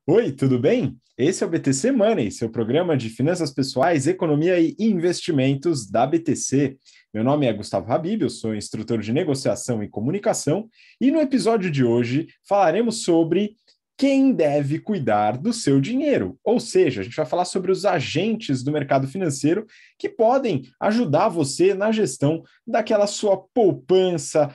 Oi, tudo bem? Esse é o BTC Money, seu programa de finanças pessoais, economia e investimentos da BTC. Meu nome é Gustavo Habib, eu sou instrutor de negociação e comunicação, e no episódio de hoje falaremos sobre quem deve cuidar do seu dinheiro. Ou seja, a gente vai falar sobre os agentes do mercado financeiro que podem ajudar você na gestão daquela sua poupança,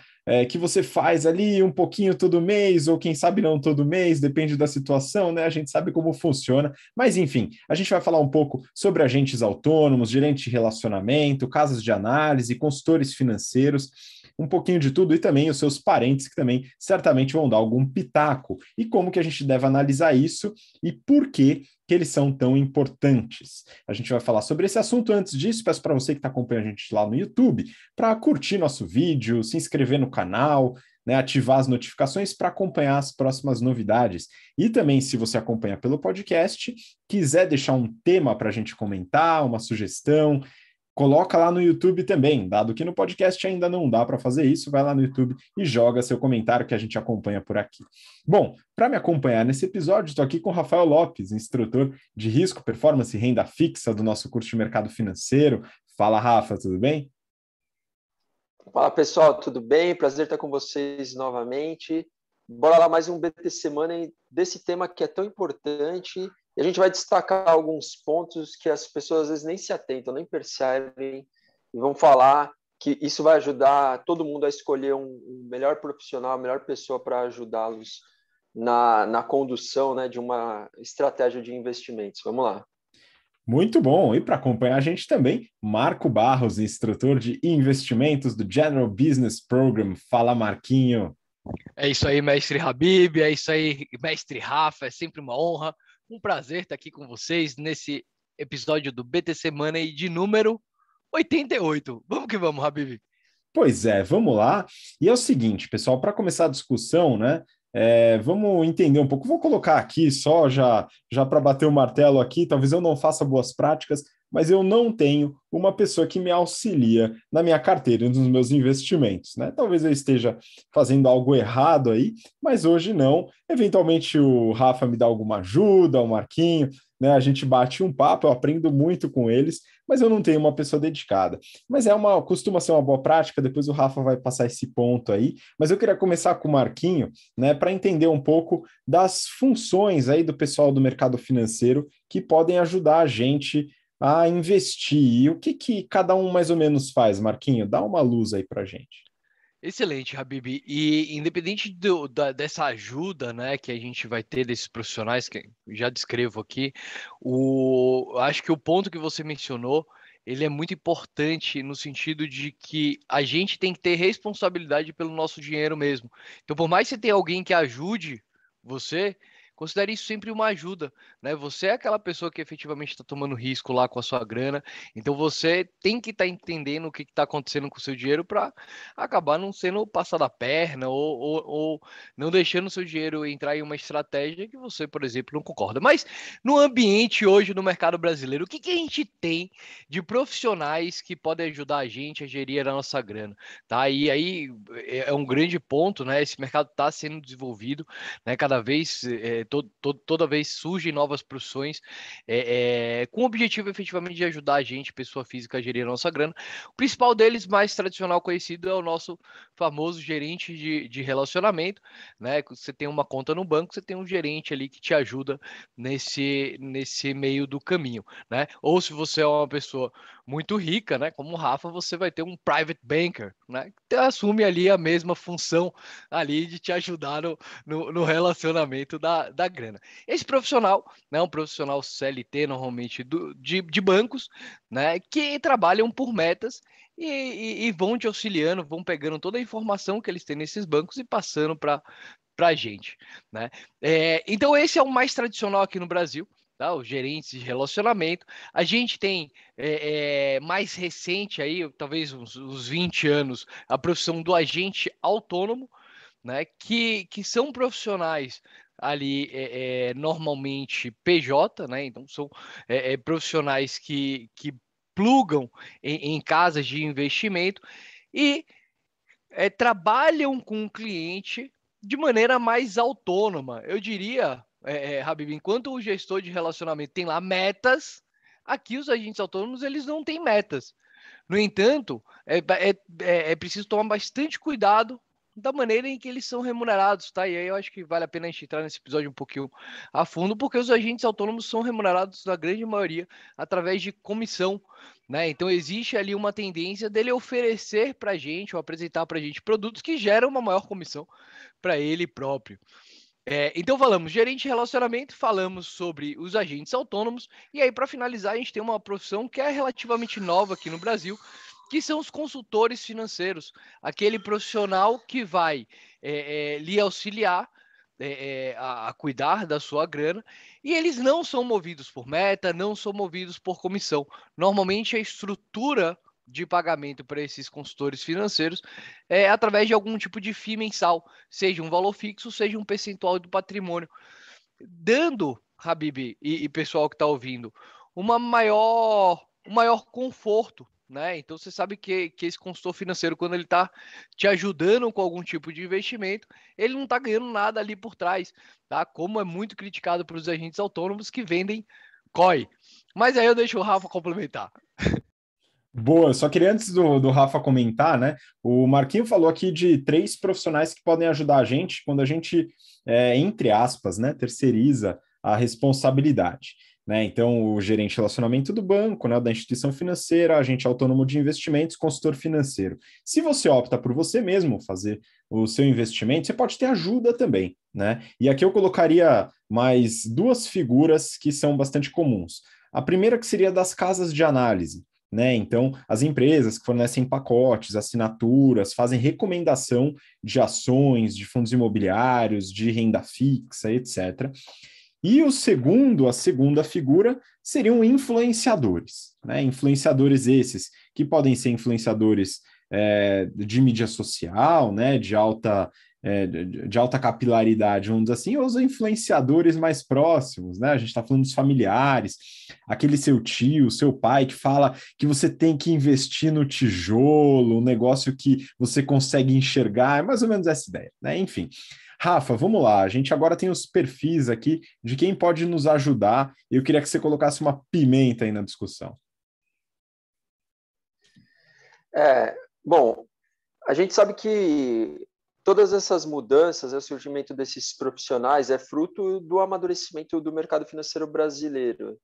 que você faz ali um pouquinho todo mês, ou quem sabe não todo mês, depende da situação, né? A gente sabe como funciona. Mas, enfim, a gente vai falar um pouco sobre agentes autônomos, gerente de relacionamento, casas de análise, consultores financeiros, um pouquinho de tudo, e também os seus parentes, que também certamente vão dar algum pitaco. E como que a gente deve analisar isso e por que eles são tão importantes. A gente vai falar sobre esse assunto. Antes disso, peço para você que está acompanhando a gente lá no YouTube, para curtir nosso vídeo, se inscrever no canal, né, ativar as notificações para acompanhar as próximas novidades. E também, se você acompanha pelo podcast, quiser deixar um tema para a gente comentar, uma sugestão, coloca lá no YouTube também, dado que no podcast ainda não dá para fazer isso, vai lá no YouTube e joga seu comentário que a gente acompanha por aqui. Bom, para me acompanhar nesse episódio, estou aqui com o Rafael Lopes, instrutor de risco, performance e renda fixa do nosso curso de mercado financeiro. Fala, Rafa, tudo bem? Fala pessoal, tudo bem? Prazer estar com vocês novamente. Bora lá mais um BTC Money desse tema que é tão importante. E a gente vai destacar alguns pontos que as pessoas às vezes nem se atentam, nem percebem. E vamos falar que isso vai ajudar todo mundo a escolher um melhor profissional, a melhor pessoa para ajudá-los na condução, né, de uma estratégia de investimentos. Vamos lá. Muito bom. E para acompanhar a gente também, Marco Barros, instrutor de investimentos do General Business Program. Fala, Marquinho. É isso aí, mestre Habib, é isso aí, mestre Rafa, é sempre uma honra, um prazer estar aqui com vocês nesse episódio do BTC Money de número 88. Vamos que vamos, Habib. Pois é, vamos lá. E é o seguinte, pessoal, para começar a discussão, né? Vamos entender um pouco. Vou colocar aqui só já para bater o martelo aqui. Talvez eu não faça boas práticas, mas eu não tenho uma pessoa que me auxilia na minha carteira e nos meus investimentos, né? Talvez eu esteja fazendo algo errado aí, mas hoje não. Eventualmente o Rafa me dá alguma ajuda, o Marquinho, né? A gente bate um papo, eu aprendo muito com eles, mas eu não tenho uma pessoa dedicada. Mas costuma ser uma boa prática, depois o Rafa vai passar esse ponto aí. Mas eu queria começar com o Marquinho, né, para entender um pouco das funções aí do pessoal do mercado financeiro que podem ajudar a gente a investir. E o que cada um mais ou menos faz, Marquinho? Dá uma luz aí para a gente. Excelente, Habib. E independente dessa ajuda, né, que a gente vai ter desses profissionais que eu já descrevo aqui, acho que o ponto que você mencionou, ele é muito importante no sentido de que a gente tem que ter responsabilidade pelo nosso dinheiro mesmo. Então, por mais que você tenha alguém que ajude você, considere isso sempre uma ajuda, né? Você é aquela pessoa que efetivamente está tomando risco lá com a sua grana, então você tem que estar entendendo o que está acontecendo com o seu dinheiro para acabar não sendo passado a perna ou não deixando o seu dinheiro entrar em uma estratégia que você, por exemplo, não concorda. Mas no ambiente hoje no mercado brasileiro, o que a gente tem de profissionais que podem ajudar a gente a gerir a nossa grana, tá? E aí é um grande ponto, né? Esse mercado está sendo desenvolvido, né? Cada vez, toda vez surgem novas profissões com o objetivo efetivamente de ajudar a gente, pessoa física, a gerir a nossa grana. O principal deles, mais tradicional conhecido, é o nosso famoso gerente de relacionamento, né? Você tem uma conta no banco, você tem um gerente ali que te ajuda nesse meio do caminho, né? Ou se você é uma pessoa muito rica, né? Como o Rafa, você vai ter um private banker, né? Que assume ali a mesma função ali de te ajudar no relacionamento da grana. Esse profissional, né? Um profissional CLT, normalmente de bancos, né? Que trabalham por metas e vão te auxiliando, vão pegando toda a informação que eles têm nesses bancos e passando para a gente, né? Então esse é o mais tradicional aqui no Brasil, tá? Os gerentes de relacionamento. A gente tem mais recente aí, talvez uns 20 anos, a profissão do agente autônomo, né? Que são profissionais ali normalmente PJ, né? Então são profissionais que plugam em casas de investimento e trabalham com o cliente de maneira mais autônoma. Eu diria, Habib, enquanto o gestor de relacionamento tem lá metas, aqui os agentes autônomos eles não têm metas. No entanto, é preciso tomar bastante cuidado da maneira em que eles são remunerados, tá? E aí eu acho que vale a pena a gente entrar nesse episódio um pouquinho a fundo, porque os agentes autônomos são remunerados, na grande maioria, através de comissão, né? Então existe ali uma tendência dele oferecer para a gente, ou apresentar para a gente produtos que geram uma maior comissão para ele próprio. Então falamos gerente de relacionamento, falamos sobre os agentes autônomos, e aí para finalizar a gente tem uma profissão que é relativamente nova aqui no Brasil, que são os consultores financeiros, aquele profissional que vai lhe auxiliar a cuidar da sua grana, e eles não são movidos por meta, não são movidos por comissão. Normalmente a estrutura de pagamento para esses consultores financeiros através de algum tipo de FII mensal, seja um valor fixo, seja um percentual do patrimônio, dando, Habib e pessoal que está ouvindo, um maior conforto, né? Então você sabe que esse consultor financeiro, quando ele está te ajudando com algum tipo de investimento, ele não está ganhando nada ali por trás, tá? Como é muito criticado para os agentes autônomos que vendem COI. Mas aí eu deixo o Rafa complementar. Boa, só queria antes do Rafa comentar, né? O Marquinho falou aqui de 3 profissionais que podem ajudar a gente quando a gente, entre aspas, né, terceiriza a responsabilidade, né? Então, o gerente de relacionamento do banco, né, da instituição financeira, agente autônomo de investimentos, consultor financeiro. Se você opta por você mesmo fazer o seu investimento, você pode ter ajuda também, né? E aqui eu colocaria mais 2 figuras que são bastante comuns. A primeira que seria das casas de análise, né? Então, as empresas que fornecem pacotes, assinaturas, fazem recomendação de ações, de fundos imobiliários, de renda fixa, etc. E a segunda figura, seriam influenciadores, né? Influenciadores esses, que podem ser influenciadores de mídia social, né? De alta capilaridade, vamos dizer assim, ou os influenciadores mais próximos, né? A gente está falando dos familiares, aquele seu tio, seu pai que fala que você tem que investir no tijolo, um negócio que você consegue enxergar, é mais ou menos essa ideia, né? Enfim. Rafa, vamos lá. A gente agora tem os perfis aqui de quem pode nos ajudar. Eu queria que você colocasse uma pimenta aí na discussão. Bom, a gente sabe que todas essas mudanças, o surgimento desses profissionais é fruto do amadurecimento do mercado financeiro brasileiro.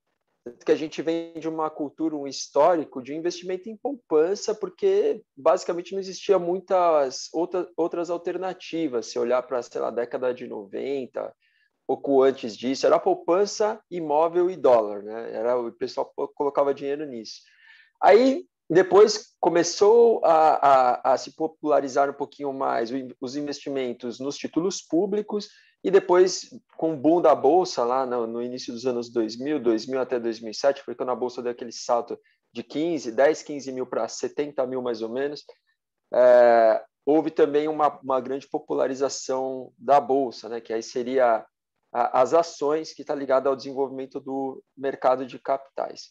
Que a gente vem de uma cultura, um histórico de investimento em poupança, porque basicamente não existia muitas outras alternativas. Se olhar para, sei lá, a década de 90, pouco antes disso, era poupança, imóvel e dólar, né? O pessoal colocava dinheiro nisso. Aí, depois, começou a se popularizar um pouquinho mais os investimentos nos títulos públicos, e depois, com o boom da Bolsa, lá no início dos anos 2000 até 2007, foi quando a Bolsa deu aquele salto de 10, 15 mil para 70 mil, mais ou menos, houve também uma grande popularização da Bolsa, né, que aí seria as ações, que está ligada ao desenvolvimento do mercado de capitais.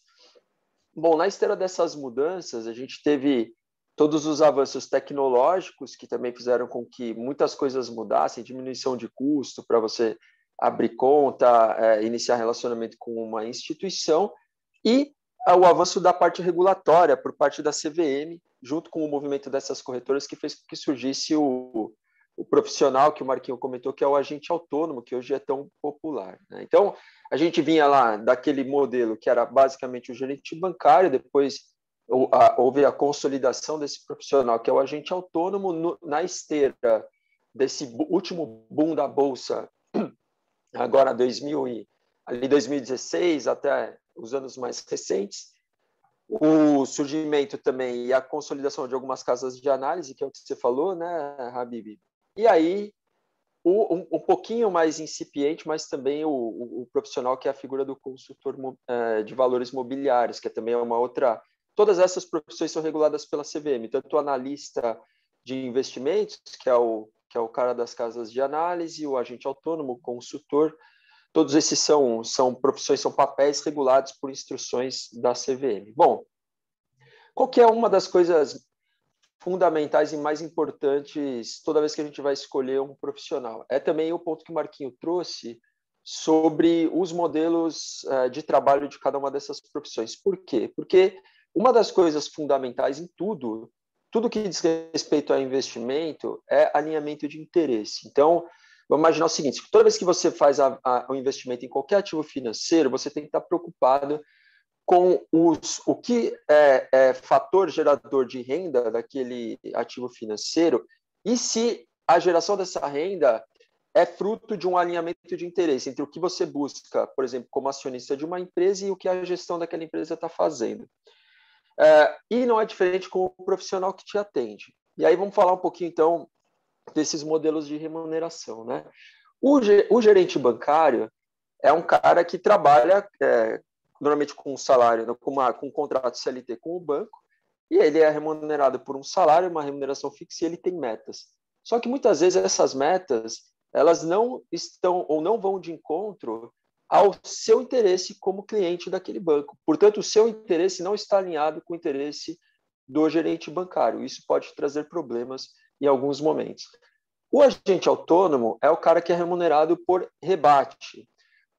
Bom, na esteira dessas mudanças, a gente teve todos os avanços tecnológicos que também fizeram com que muitas coisas mudassem, diminuição de custo para você abrir conta, iniciar relacionamento com uma instituição, e o avanço da parte regulatória por parte da CVM, junto com o movimento dessas corretoras, que fez com que surgisse o profissional que o Marquinho comentou, que é o agente autônomo, que hoje é tão popular, né? Então, a gente vinha lá daquele modelo que era basicamente o gerente bancário, depois houve a consolidação desse profissional, que é o agente autônomo, na esteira desse último boom da Bolsa, agora 2016 até os anos mais recentes, o surgimento também e a consolidação de algumas casas de análise, que é o que você falou, né, Habib? E aí, um pouquinho mais incipiente, mas também o profissional que é a figura do consultor de valores mobiliários, que também é uma outra... Todas essas profissões são reguladas pela CVM, tanto o analista de investimentos, que é o cara das casas de análise, o agente autônomo, o consultor, todos esses são profissões, são papéis regulados por instruções da CVM. Bom, qual que é uma das coisas fundamentais e mais importantes toda vez que a gente vai escolher um profissional? É também o ponto que o Marquinho trouxe sobre os modelos de trabalho de cada uma dessas profissões. Por quê? Porque uma das coisas fundamentais em tudo que diz respeito a investimento é alinhamento de interesse. Então, vamos imaginar o seguinte, toda vez que você faz o investimento em qualquer ativo financeiro, você tem que estar preocupado com o que é fator gerador de renda daquele ativo financeiro e se a geração dessa renda é fruto de um alinhamento de interesse entre o que você busca, por exemplo, como acionista de uma empresa e o que a gestão daquela empresa está fazendo. E não é diferente com o profissional que te atende. E aí vamos falar um pouquinho, então, desses modelos de remuneração, né? O gerente bancário é um cara que trabalha normalmente com um salário, com um contrato CLT com o banco, e ele é remunerado por um salário, uma remuneração fixa, e ele tem metas. Só que muitas vezes essas metas elas não estão ou não vão de encontro ao seu interesse como cliente daquele banco. Portanto, o seu interesse não está alinhado com o interesse do gerente bancário. Isso pode trazer problemas em alguns momentos. O agente autônomo é o cara que é remunerado por rebate.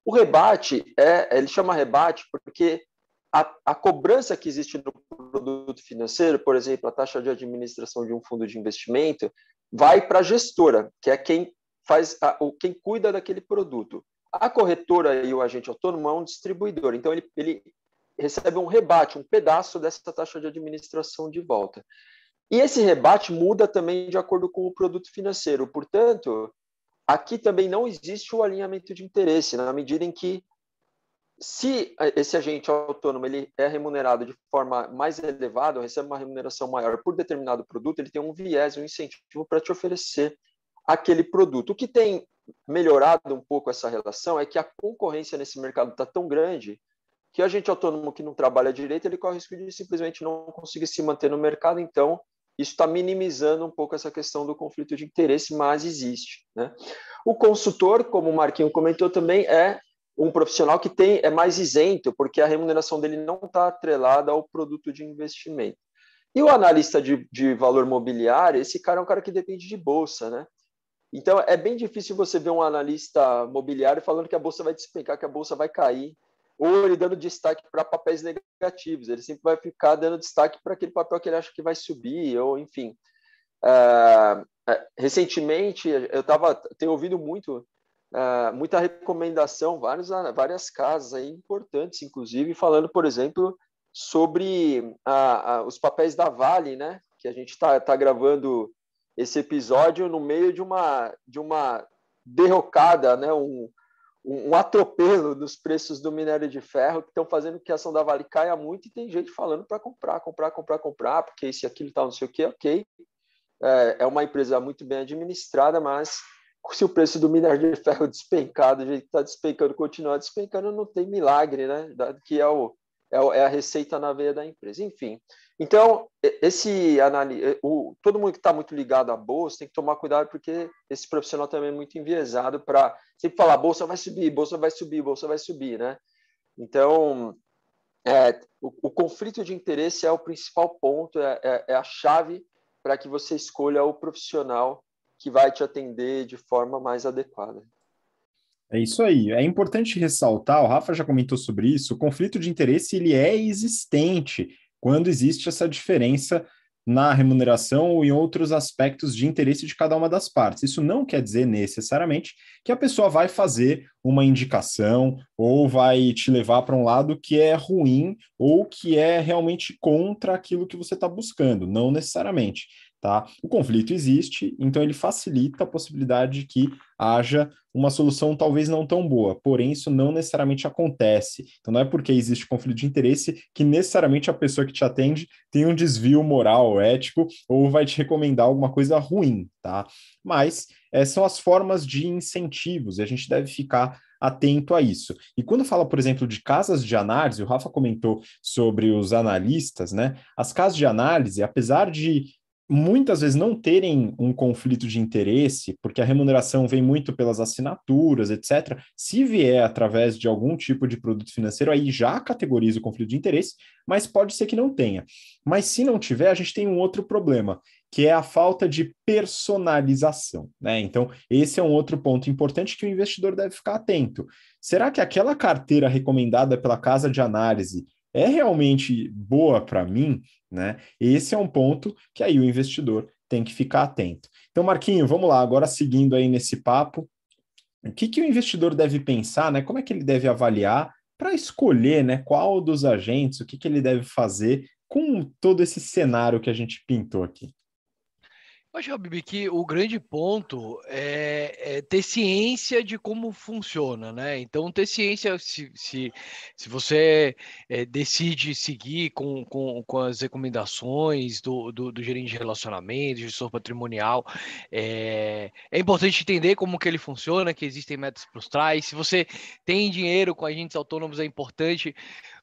O rebate, ele chama rebate porque a cobrança que existe no produto financeiro, por exemplo, a taxa de administração de um fundo de investimento, vai para a gestora, que é quem cuida daquele produto. A corretora e o agente autônomo é um distribuidor, então ele recebe um rebate, um pedaço dessa taxa de administração de volta. E esse rebate muda também de acordo com o produto financeiro. Portanto, aqui também não existe o alinhamento de interesse, na medida em que, se esse agente autônomo ele é remunerado de forma mais elevada, recebe uma remuneração maior por determinado produto, ele tem um viés, um incentivo para te oferecer aquele produto. O que tem melhorado um pouco essa relação é que a concorrência nesse mercado está tão grande que o agente autônomo que não trabalha direito, ele corre o risco de simplesmente não conseguir se manter no mercado. Então, isso está minimizando um pouco essa questão do conflito de interesse, mas existe, né? O consultor, como o Marquinho comentou também, é um profissional que é mais isento, porque a remuneração dele não está atrelada ao produto de investimento. E o analista de valor mobiliário, esse cara é um cara que depende de bolsa, né? Então, é bem difícil você ver um analista mobiliário falando que a bolsa vai despencar, que a bolsa vai cair, ou ele dando destaque para papéis negativos. Ele sempre vai ficar dando destaque para aquele papel que ele acha que vai subir, ou enfim. Recentemente, eu tenho ouvido muita recomendação, várias casas aí importantes, inclusive, falando, por exemplo, sobre os papéis da Vale, né? Que a gente está gravando esse episódio no meio de uma derrocada, né? Um atropelo dos preços do minério de ferro que estão fazendo com que a ação da Vale caia muito, e tem gente falando para comprar, porque isso e aquilo tal, não sei o que, ok. É uma empresa muito bem administrada, mas se o preço do minério de ferro despencar do jeito que está despencando, continuar despencando, não tem milagre, né? Que é a receita na veia da empresa. Enfim, então, todo mundo que está muito ligado à bolsa tem que tomar cuidado, porque esse profissional também é muito enviesado para sempre falar: bolsa vai subir, bolsa vai subir, bolsa vai subir, né? Então, o conflito de interesse é o principal ponto, é a chave para que você escolha o profissional que vai te atender de forma mais adequada. É isso aí. É importante ressaltar, o Rafa já comentou sobre isso, o conflito de interesse ele é existente quando existe essa diferença na remuneração ou em outros aspectos de interesse de cada uma das partes. Isso não quer dizer necessariamente que a pessoa vai fazer uma indicação ou vai te levar para um lado que é ruim ou que é realmente contra aquilo que você está buscando, não necessariamente. Tá? O conflito existe, então ele facilita a possibilidade de que haja uma solução talvez não tão boa, porém isso não necessariamente acontece. Então não é porque existe conflito de interesse que necessariamente a pessoa que te atende tem um desvio moral, ético, ou vai te recomendar alguma coisa ruim, tá? Mas são as formas de incentivos, e a gente deve ficar atento a isso. E quando fala, por exemplo, de casas de análise, o Rafa comentou sobre os analistas, né? As casas de análise, apesar de muitas vezes não terem um conflito de interesse, porque a remuneração vem muito pelas assinaturas, etc. Se vier através de algum tipo de produto financeiro, aí já categoriza o conflito de interesse, mas pode ser que não tenha. Mas se não tiver, a gente tem um outro problema, que é a falta de personalização, né? Então, esse é um outro ponto importante que o investidor deve ficar atento. Será que aquela carteira recomendada pela casa de análise é realmente boa para mim, né? Esse é um ponto que aí o investidor tem que ficar atento. Então, Marquinho, vamos lá, agora seguindo aí nesse papo, o que o investidor deve pensar, né? Como é que ele deve avaliar para escolher, né, qual dos agentes, o que ele deve fazer com todo esse cenário que a gente pintou aqui? Eu acho, Habib, que o grande ponto é ter ciência de como funciona, né? Então, ter ciência, se você decide seguir com as recomendações do gerente de relacionamento, gestor patrimonial, é importante entender como que ele funciona, que existem metas por trás. Se você tem dinheiro com agentes autônomos, é importante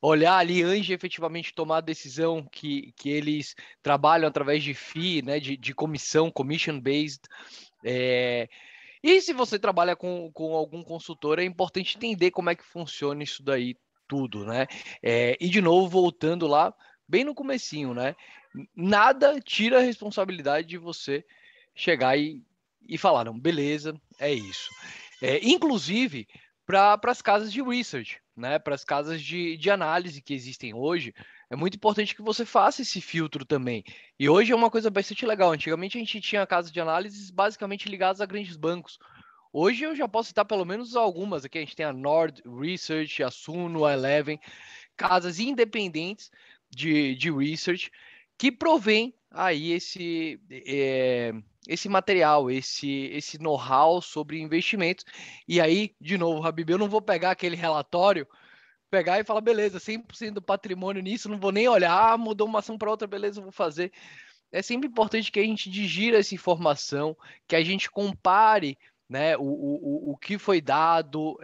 olhar ali antes de efetivamente tomar a decisão que eles trabalham através de FII, né, de comissão, commission-based. E se você trabalha com algum consultor, é importante entender como é que funciona isso daí tudo, né? E de novo, voltando lá, bem no comecinho, né? Nada tira a responsabilidade de você chegar e falar, não, beleza, é isso. Inclusive, para as casas de research, né? Para as casas de análise que existem hoje, é muito importante que você faça esse filtro também. E hoje é uma coisa bastante legal. Antigamente a gente tinha casas de análise basicamente ligadas a grandes bancos. Hoje eu já posso citar pelo menos algumas. Aqui a gente tem a Nord Research, a Suno, a Eleven, casas independentes de research que provém aí esse material, esse know-how sobre investimentos. E aí, de novo, Habib, eu não vou pegar aquele relatório, pegar e falar, beleza, 100% do patrimônio nisso, não vou nem olhar, mudou uma ação para outra, beleza, eu vou fazer. É sempre importante que a gente digira essa informação, que a gente compare, né, o que foi dado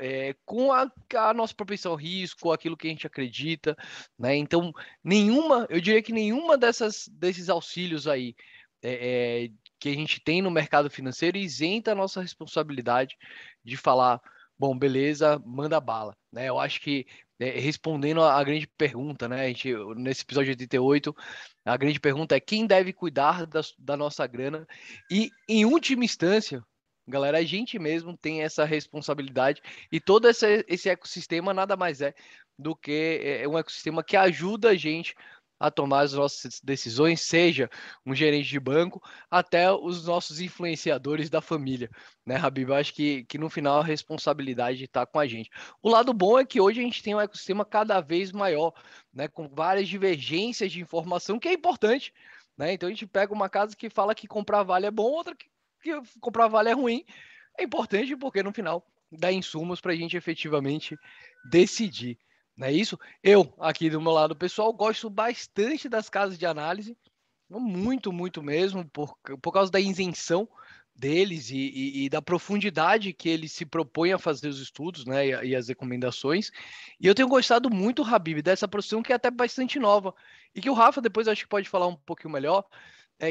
com a nossa propensão ao risco, aquilo que a gente acredita, né? Então, eu diria que nenhuma desses auxílios aí que a gente tem no mercado financeiro isenta a nossa responsabilidade de falar, bom, beleza, manda bala, né? Eu acho que respondendo a grande pergunta, né? Nesse episódio 88, a grande pergunta é quem deve cuidar da nossa grana? E, em última instância, galera, a gente mesmo tem essa responsabilidade e todo esse ecossistema nada mais é do que um ecossistema que ajuda a gente a tomar as nossas decisões, seja um gerente de banco, até os nossos influenciadores da família, né, Habib? Eu acho que no final a responsabilidade está com a gente. O lado bom é que hoje a gente tem um ecossistema cada vez maior, né, com várias divergências de informação, que é importante, né? Então a gente pega uma casa que fala que comprar vale é bom, outra que comprar vale é ruim. É importante porque no final dá insumos para a gente efetivamente decidir. Não é isso? Eu, aqui do meu lado pessoal, gosto bastante das casas de análise, muito, muito mesmo, por causa da isenção deles e da profundidade que eles se propõem a fazer os estudos, né, e as recomendações. E eu tenho gostado muito, Habib, dessa profissão que é até bastante nova, e que o Rafa depois acho que pode falar um pouquinho melhor,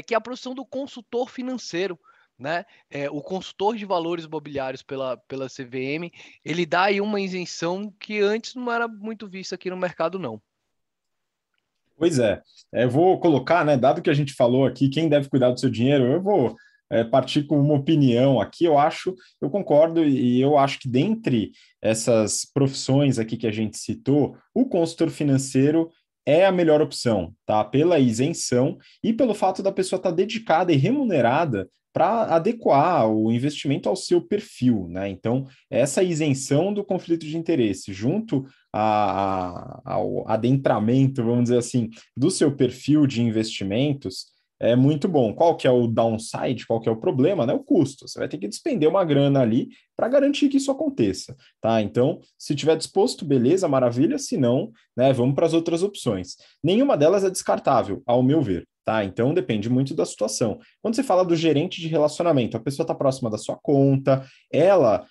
que é a profissão do consultor financeiro. Né? O consultor de valores imobiliários pela CVM, ele dá aí uma isenção que antes não era muito vista aqui no mercado, não. Pois é, eu vou colocar, né, dado que a gente falou aqui, quem deve cuidar do seu dinheiro, eu vou partir com uma opinião aqui, eu concordo e eu acho que dentre essas profissões aqui que a gente citou, o consultor financeiro é a melhor opção, tá? Pela isenção e pelo fato da pessoa estar dedicada e remunerada para adequar o investimento ao seu perfil, né? Então, essa isenção do conflito de interesse, junto ao adentramento, vamos dizer assim, do seu perfil de investimentos, é muito bom. Qual que é o downside, qual que é o problema, né? O custo. Você vai ter que despender uma grana ali para garantir que isso aconteça, tá? Então, se tiver disposto, beleza, maravilha. Se não, né, vamos para as outras opções. Nenhuma delas é descartável, ao meu ver. Tá? Então depende muito da situação. Quando você fala do gerente de relacionamento, a pessoa está próxima da sua conta, ela,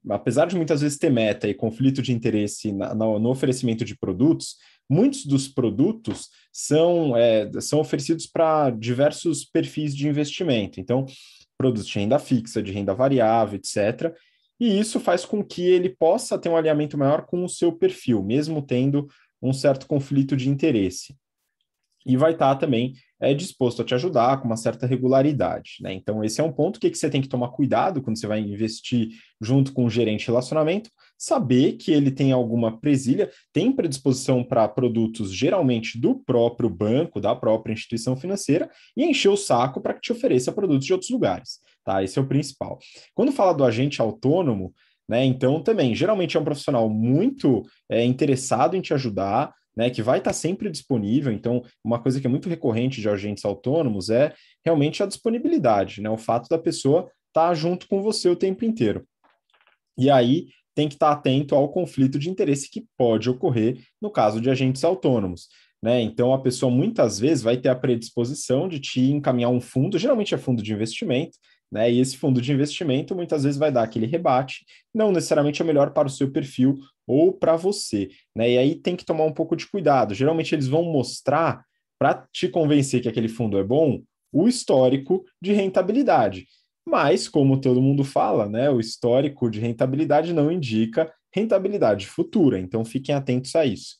apesar de muitas vezes ter meta e conflito de interesse no oferecimento de produtos, muitos dos produtos são oferecidos para diversos perfis de investimento. Então, produtos de renda fixa, de renda variável, etc. E isso faz com que ele possa ter um alinhamento maior com o seu perfil, mesmo tendo um certo conflito de interesse. E vai estar também é disposto a te ajudar com uma certa regularidade, né? Então, esse é um ponto que você tem que tomar cuidado quando você vai investir junto com o gerente de relacionamento, saber que ele tem alguma presilha, tem predisposição para produtos geralmente do próprio banco, da própria instituição financeira, e encher o saco para que te ofereça produtos de outros lugares, tá? Esse é o principal. Quando fala do agente autônomo, né, então também, geralmente é um profissional muito interessado em te ajudar, né, que vai estar sempre disponível. Então, uma coisa que é muito recorrente de agentes autônomos é realmente a disponibilidade, né, o fato da pessoa estar junto com você o tempo inteiro. E aí tem que estar atento ao conflito de interesse que pode ocorrer no caso de agentes autônomos, né? Então a pessoa muitas vezes vai ter a predisposição de te encaminhar um fundo, geralmente é fundo de investimento, né? E esse fundo de investimento muitas vezes vai dar aquele rebate, não necessariamente é melhor para o seu perfil ou para você, né? E aí tem que tomar um pouco de cuidado. Geralmente eles vão mostrar, para te convencer que aquele fundo é bom, o histórico de rentabilidade. Mas, como todo mundo fala, né, o histórico de rentabilidade não indica rentabilidade futura, então fiquem atentos a isso.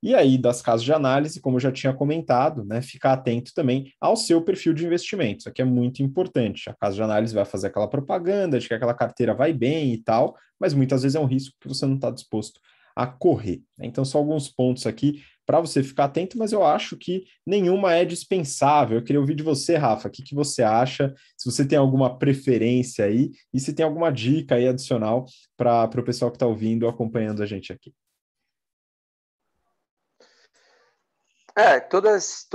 E aí, das casas de análise, como eu já tinha comentado, né, ficar atento também ao seu perfil de investimento. Isso aqui é muito importante. A casa de análise vai fazer aquela propaganda de que aquela carteira vai bem e tal, mas muitas vezes é um risco que você não está disposto a correr. Então, são alguns pontos aqui para você ficar atento, mas eu acho que nenhuma é dispensável. Eu queria ouvir de você, Rafa, o que que você acha, se você tem alguma preferência aí e se tem alguma dica aí adicional para o pessoal que está ouvindo, acompanhando a gente aqui. Todas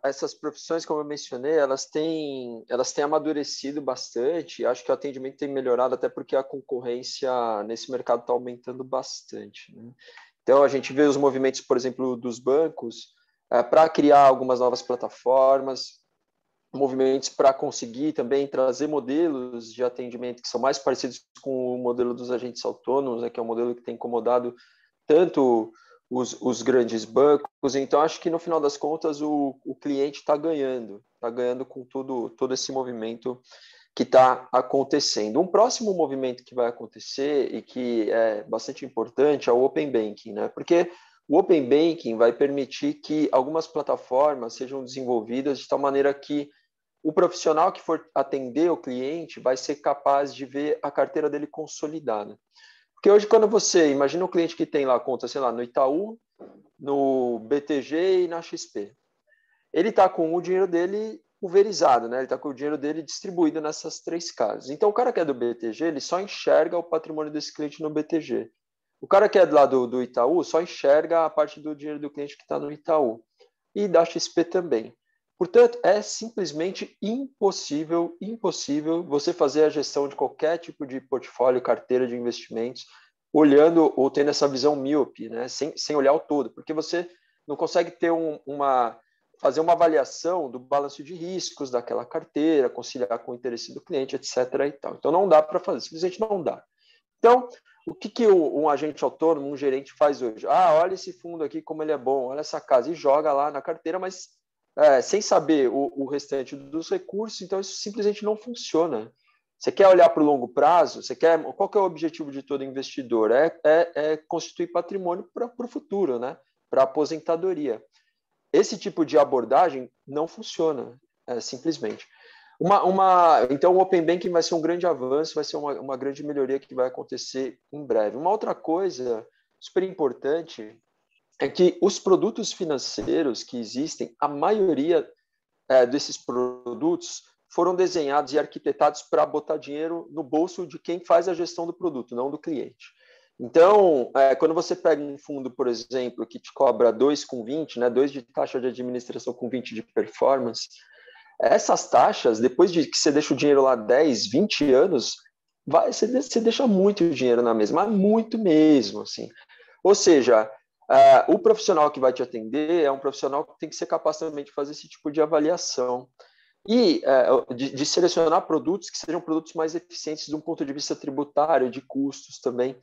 essas profissões, como eu mencionei, elas têm amadurecido bastante. Acho que o atendimento tem melhorado, até porque a concorrência nesse mercado está aumentando bastante, né? Então, a gente vê os movimentos, por exemplo, dos bancos, para criar algumas novas plataformas, movimentos para conseguir também trazer modelos de atendimento que são mais parecidos com o modelo dos agentes autônomos, né, que é um modelo que tem incomodado tanto os grandes bancos. Então, acho que no final das contas o cliente está ganhando com todo esse movimento que está acontecendo. Um próximo movimento que vai acontecer e que é bastante importante é o Open Banking, né? Porque o Open Banking vai permitir que algumas plataformas sejam desenvolvidas de tal maneira que o profissional que for atender o cliente vai ser capaz de ver a carteira dele consolidada. Porque hoje, quando você imagina um cliente que tem lá conta, sei lá, no Itaú, no BTG e na XP, ele está com o dinheiro dele pulverizado, né? Ele está com o dinheiro dele distribuído nessas três casas. Então, o cara que é do BTG, ele só enxerga o patrimônio desse cliente no BTG. O cara que é lá do Itaú só enxerga a parte do dinheiro do cliente que está no Itaú. E da XP também. Portanto, é simplesmente impossível você fazer a gestão de qualquer tipo de portfólio, carteira de investimentos, olhando ou tendo essa visão míope, né? sem olhar o todo, porque você não consegue ter fazer uma avaliação do balanço de riscos daquela carteira, conciliar com o interesse do cliente, etc. E tal. Então, não dá para fazer, simplesmente não dá. Então, o que um agente autônomo, um gerente faz hoje? Olha esse fundo aqui, como ele é bom, olha essa casa, e joga lá na carteira, mas sem saber o restante dos recursos, então isso simplesmente não funciona. Você quer olhar para o longo prazo? Qual que é o objetivo de todo investidor? É constituir patrimônio para o futuro, né? Para a aposentadoria. Esse tipo de abordagem não funciona, simplesmente. Então, o Open Banking vai ser um grande avanço, vai ser uma grande melhoria que vai acontecer em breve. Uma outra coisa super importante é que os produtos financeiros que existem, a maioria desses produtos foram desenhados e arquitetados para botar dinheiro no bolso de quem faz a gestão do produto, não do cliente. Então, quando você pega um fundo, por exemplo, que te cobra 2,20, né, 2 de taxa de administração com 20 de performance, essas taxas, depois de que você deixa o dinheiro lá 10, 20 anos, você deixa muito dinheiro na mesa, mas muito mesmo, assim. Ou seja, o profissional que vai te atender é um profissional que tem que ser capaz também de fazer esse tipo de avaliação e de selecionar produtos que sejam produtos mais eficientes de um ponto de vista tributário, de custos também.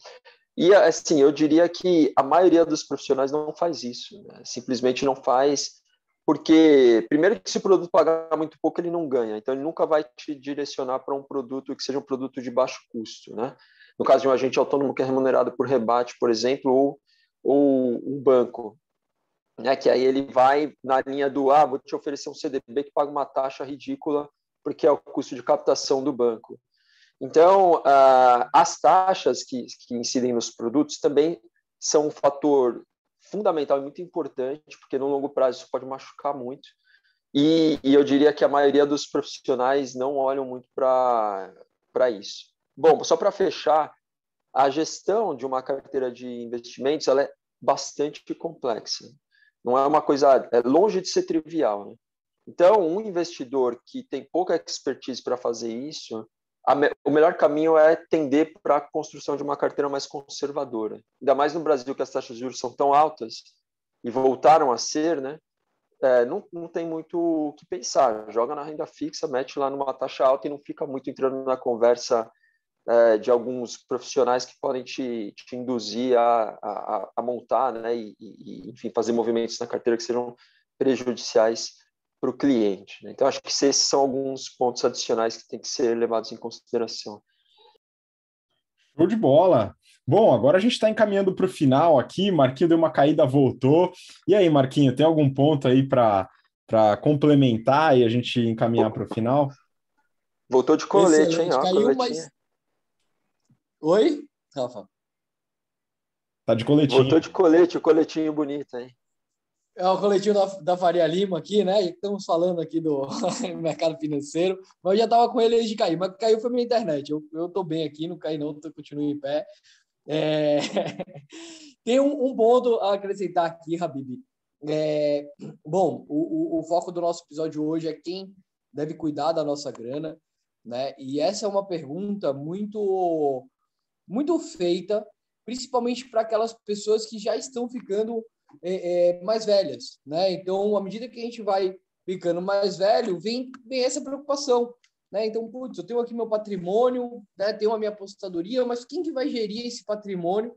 E, assim, eu diria que a maioria dos profissionais não faz isso, né? Simplesmente não faz, porque, primeiro, que se o produto pagar muito pouco, ele não ganha. Então, ele nunca vai te direcionar para um produto que seja um produto de baixo custo, né? No caso de um agente autônomo que é remunerado por rebate, por exemplo, ou um banco. né? Que aí ele vai na linha do, vou te oferecer um CDB que paga uma taxa ridícula, porque é o custo de captação do banco. Então, as taxas que incidem nos produtos também são um fator fundamental e muito importante, porque no longo prazo isso pode machucar muito. E eu diria que a maioria dos profissionais não olham muito para isso. Bom, só para fechar, a gestão de uma carteira de investimentos ela é bastante complexa. Não é uma coisa, é longe de ser trivial, né? Então, um investidor que tem pouca expertise para fazer isso, o melhor caminho é tender para a construção de uma carteira mais conservadora. Ainda mais no Brasil, que as taxas de juros são tão altas e voltaram a ser, né? Não tem muito o que pensar. Joga na renda fixa, mete lá numa taxa alta e não fica muito entrando na conversa de alguns profissionais que podem te induzir a montar, né? E, enfim, fazer movimentos na carteira que sejam prejudiciais para o cliente, né? Então, acho que esses são alguns pontos adicionais que têm que ser levados em consideração. Show de bola! Bom, agora a gente está encaminhando para o final aqui. Marquinho deu uma caída, voltou. E aí, Marquinho, tem algum ponto aí para complementar e a gente encaminhar para o final? Voltou de colete, excelente. hein? Ó, Caiu, mas... Oi, Rafa? Tá de coletinho. Voltou de colete, o coletinho bonito, hein? É o coletinho da Faria Lima aqui, né? Estamos falando aqui do mercado financeiro, mas eu já estava com ele antes de cair, mas caiu foi minha internet. Eu estou bem aqui, não caí não, continuo em pé. Tem um ponto a acrescentar aqui, Habib. Bom, o foco do nosso episódio hoje é quem deve cuidar da nossa grana, né? E essa é uma pergunta muito, muito feita, principalmente para aquelas pessoas que já estão ficando mais velhas, né? Então, à medida que a gente vai ficando mais velho, vem essa preocupação, né? Então, putz, eu tenho aqui meu patrimônio, né? Tenho a minha aposentadoria, mas quem que vai gerir esse patrimônio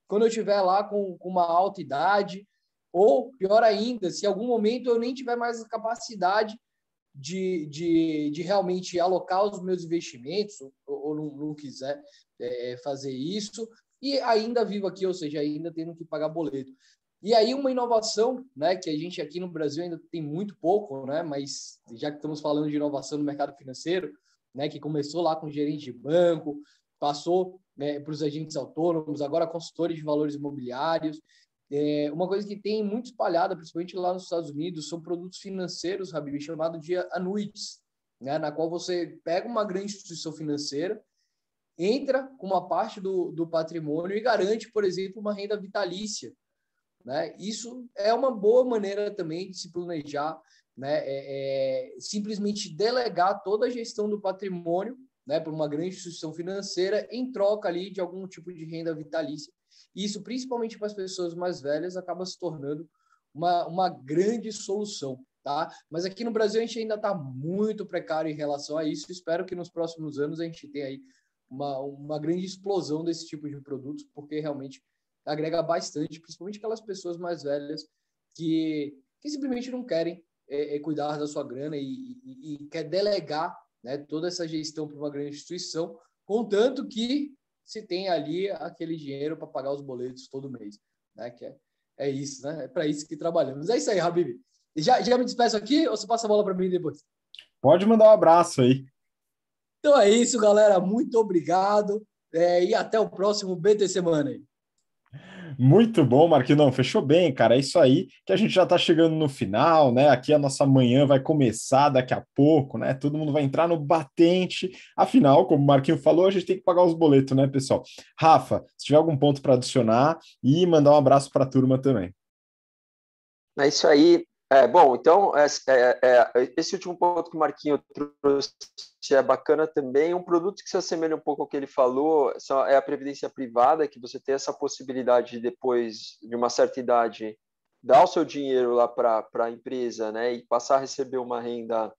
quando eu estiver lá com uma alta idade? Ou, pior ainda, se em algum momento eu nem tiver mais a capacidade de realmente alocar os meus investimentos, ou não quiser fazer isso, e ainda vivo aqui, ou seja, ainda tendo que pagar boleto. E aí uma inovação, né, que a gente aqui no Brasil ainda tem muito pouco, né, mas já que estamos falando de inovação no mercado financeiro, né, que começou lá com gerente de banco, passou para os agentes autônomos, agora consultores de valores imobiliários. Uma coisa que tem muito espalhada, principalmente lá nos Estados Unidos, são produtos financeiros, Habib, chamado de annuities, né, na qual você pega uma grande instituição financeira, entra com uma parte do patrimônio e garante, por exemplo, uma renda vitalícia, né? Isso é uma boa maneira também de se planejar, né? Simplesmente delegar toda a gestão do patrimônio, né, para uma grande instituição financeira em troca ali de algum tipo de renda vitalícia. Isso, principalmente para as pessoas mais velhas, acaba se tornando uma grande solução, tá? Mas aqui no Brasil a gente ainda está muito precário em relação a isso. Espero que nos próximos anos a gente tenha aí uma grande explosão desse tipo de produtos, porque realmente agrega bastante, principalmente aquelas pessoas mais velhas que simplesmente não querem cuidar da sua grana e quer delegar, né, toda essa gestão para uma grande instituição, contanto que se tem ali aquele dinheiro para pagar os boletos todo mês, né? Que é isso, né? É para isso que trabalhamos. É isso aí, Habib. Já me despeço aqui ou você passa a bola para mim depois? Pode mandar um abraço aí. Então é isso, galera. Muito obrigado e até o próximo BTC Money. Muito bom, Marquinhos. Não, fechou bem, cara. É isso aí que a gente já está chegando no final, né? Aqui a nossa manhã vai começar daqui a pouco, né? Todo mundo vai entrar no batente. Afinal, como o Marquinhos falou, a gente tem que pagar os boletos, né, pessoal? Rafa, se tiver algum ponto para adicionar e mandar um abraço para a turma também. É isso aí. Bom, então, esse último ponto que o Marquinho trouxe é bacana também. Um produto que se assemelha um pouco ao que ele falou é a previdência privada, que você tem essa possibilidade de, depois de uma certa idade, dar o seu dinheiro lá para a empresa, né, e passar a receber uma renda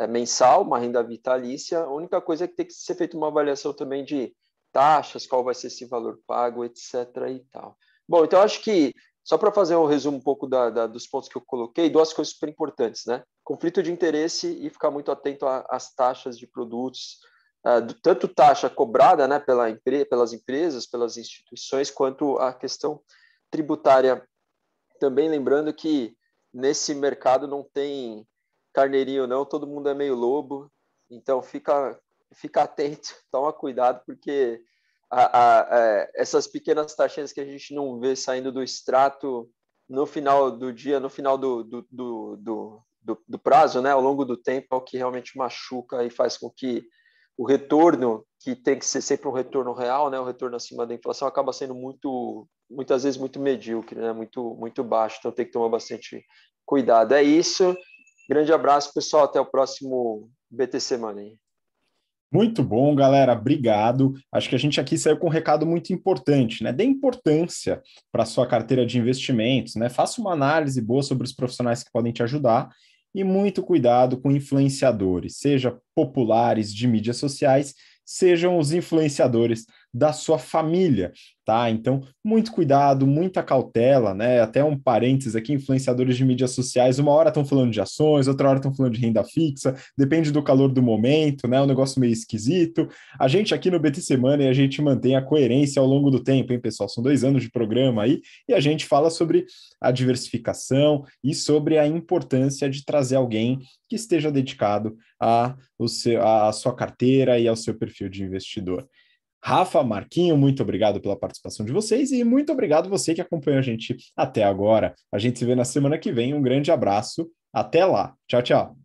mensal, uma renda vitalícia. A única coisa é que tem que ser feita uma avaliação também de taxas, qual vai ser esse valor pago, etc. e tal. Bom, então acho que só para fazer um resumo um pouco dos pontos que eu coloquei, duas coisas super importantes, né? Conflito de interesse e ficar muito atento às taxas de produtos, tanto taxa cobrada, né, pelas empresas, pelas instituições, quanto a questão tributária também lembrando que nesse mercado não tem carneirinho não, todo mundo é meio lobo, então fica atento, toma cuidado, porque essas pequenas taxinhas que a gente não vê saindo do extrato no final do dia, no final do prazo, né, ao longo do tempo, é o que realmente machuca e faz com que o retorno, que tem que ser sempre um retorno real, né, o retorno acima da inflação, acaba sendo muitas vezes muito medíocre, né, muito baixo, então tem que tomar bastante cuidado. É isso, grande abraço, pessoal, até o próximo BTC Money. Muito bom, galera, obrigado. Acho que a gente aqui saiu com um recado muito importante, né? Dê importância para a sua carteira de investimentos, né? Faça uma análise boa sobre os profissionais que podem te ajudar e muito cuidado com influenciadores, seja populares de mídias sociais, sejam os influenciadores da sua família, tá? Então, muito cuidado, muita cautela, né? Até um parênteses aqui, influenciadores de mídias sociais, uma hora estão falando de ações, outra hora estão falando de renda fixa, depende do calor do momento, né? Um negócio meio esquisito. A gente aqui no BTC Money, a gente mantém a coerência ao longo do tempo, hein, pessoal? São 2 anos de programa aí, e a gente fala sobre a diversificação e sobre a importância de trazer alguém que esteja dedicado à sua carteira e ao seu perfil de investidor. Rafa, Marquinho, muito obrigado pela participação de vocês e muito obrigado você que acompanhou a gente até agora. A gente se vê na semana que vem. Um grande abraço. Até lá. Tchau, tchau.